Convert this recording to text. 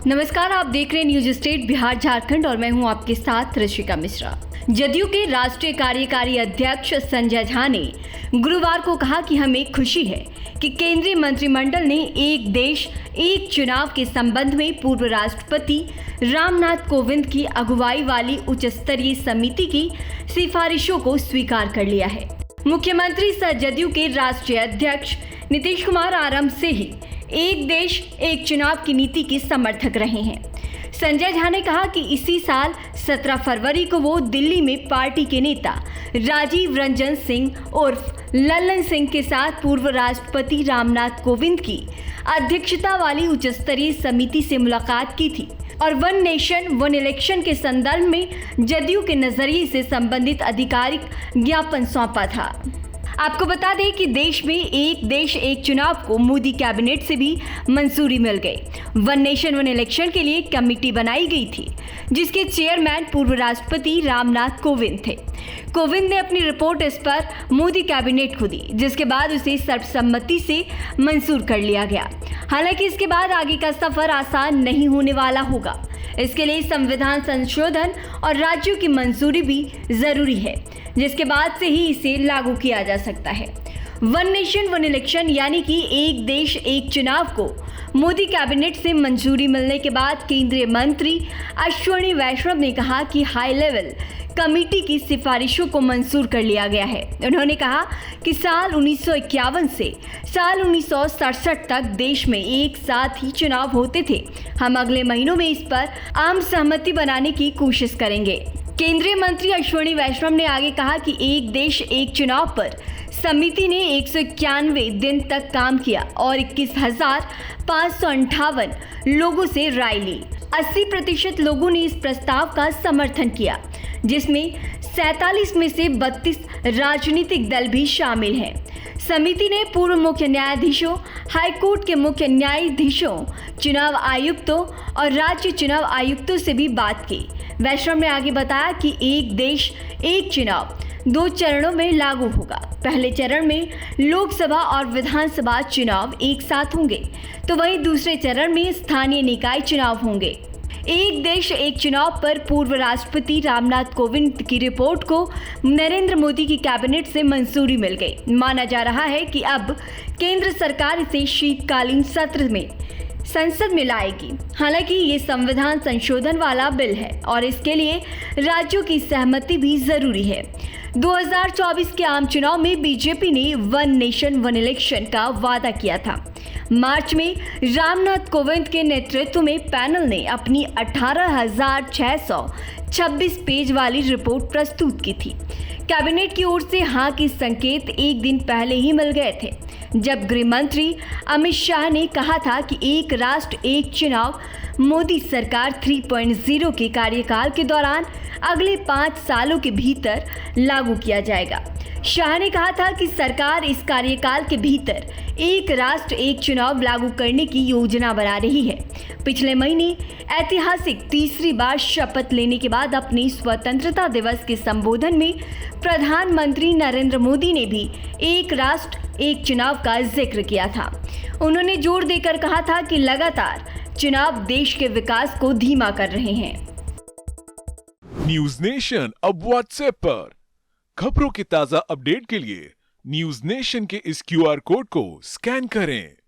नमस्कार, आप देख रहे हैं न्यूज स्टेट बिहार झारखंड और मैं हूं आपके साथ ऋषिका मिश्रा। जदयू के राष्ट्रीय कार्यकारी अध्यक्ष संजय झा ने गुरुवार को कहा कि हमें खुशी है कि केंद्रीय मंत्रिमंडल ने एक देश एक चुनाव के संबंध में पूर्व राष्ट्रपति रामनाथ कोविंद की अगुवाई वाली उच्च स्तरीय समिति की सिफारिशों को स्वीकार कर लिया है। मुख्यमंत्री सह जदयू के राष्ट्रीय अध्यक्ष नीतीश कुमार आरंभ से ही एक देश एक चुनाव की नीति के समर्थक रहे हैं। संजय झा ने कहा कि इसी साल 17 फरवरी को वो दिल्ली में पार्टी के नेता राजीव रंजन सिंह उर्फ लल्लन सिंह के साथ पूर्व राष्ट्रपति रामनाथ कोविंद की अध्यक्षता वाली उच्च स्तरीय समिति से मुलाकात की थी और वन नेशन वन इलेक्शन के संदर्भ में जदयू के नजरिए से संबंधित आधिकारिक ज्ञापन सौंपा था। आपको बता दें कि देश में एक देश एक चुनाव को मोदी कैबिनेट से भी मंजूरी मिल गई। वन नेशन वन इलेक्शन के लिए कमेटी बनाई गई थी जिसके चेयरमैन पूर्व राष्ट्रपति रामनाथ कोविंद थे। कोविंद ने अपनी रिपोर्ट इस पर मोदी कैबिनेट को दी, जिसके बाद उसे सर्वसम्मति से मंजूर कर लिया गया। हालांकि इसके बाद आगे का सफर आसान नहीं होने वाला होगा। इसके लिए संविधान संशोधन और राज्यों की मंजूरी भी जरूरी है, जिसके बाद से ही इसे लागू किया जा सकता है। वन नेशन वन इलेक्शन यानी कि एक देश एक चुनाव को मोदी कैबिनेट से मंजूरी मिलने के बाद केंद्रीय मंत्री अश्विनी वैष्णव ने कहा कि हाई लेवल कमेटी की सिफारिशों को मंजूर कर लिया गया है। उन्होंने कहा कि साल 1951 से साल 1967 तक देश में एक साथ ही चुनाव होते थे। हम अगले महीनों में इस पर आम सहमति बनाने की कोशिश करेंगे। केंद्रीय मंत्री अश्विनी वैष्णव ने आगे कहा कि एक देश एक चुनाव पर समिति ने 191 दिन तक काम किया और 21,558 लोगों से राय ली। 80% लोगों ने इस प्रस्ताव का समर्थन किया, जिसमें 47 में से 32 राजनीतिक दल भी शामिल हैं। समिति ने पूर्व मुख्य न्यायाधीशों, हाईकोर्ट के मुख्य न्यायाधीशों, चुनाव आयुक्तों और राज्य चुनाव आयुक्तों से भी बात की। वैष्णव ने आगे बताया कि एक देश एक चुनाव 2 चरणों में लागू होगा। पहले चरण में लोकसभा और विधानसभा चुनाव एक साथ होंगे, तो वहीं दूसरे चरण में स्थानीय निकाय चुनाव होंगे। एक देश एक चुनाव पर पूर्व राष्ट्रपति रामनाथ कोविंद की रिपोर्ट को नरेंद्र मोदी की कैबिनेट से मंजूरी मिल गई। माना जा रहा है कि अब केंद्र सरकार इसे शीतकालीन सत्र में संसद में लाएगी। हालांकि ये संविधान संशोधन वाला बिल है और इसके लिए राज्यों की सहमति भी जरूरी है। 2024 के आम चुनाव में बीजेपी ने वन नेशन वन इलेक्शन का वादा किया था। मार्च में रामनाथ कोविंद के नेतृत्व में पैनल ने अपनी 18,626 पेज वाली रिपोर्ट प्रस्तुत की थी। कैबिनेट की ओर से हाँ के संकेत एक दिन पहले ही मिल गए थे, जब गृह मंत्री अमित शाह ने कहा था कि एक राष्ट्र एक चुनाव मोदी सरकार 3.0 के कार्यकाल के दौरान अगले 5 सालों के भीतर लागू किया जाएगा। शाह ने कहा था कि सरकार इस कार्यकाल के भीतर एक राष्ट्र एक चुनाव लागू करने की योजना बना रही है। पिछले महीने ऐतिहासिक तीसरी बार शपथ लेने के बाद अपने स्वतंत्रता दिवस के संबोधन में प्रधानमंत्री नरेंद्र मोदी ने भी एक राष्ट्र एक चुनाव का जिक्र किया था। उन्होंने जोर देकर कहा था कि लगातार चुनाव देश के विकास को धीमा कर रहे हैं। न्यूज नेशन अब व्हाट्सएप पर खबरों के ताजा अपडेट के लिए न्यूज नेशन के इस QR कोड को स्कैन करें।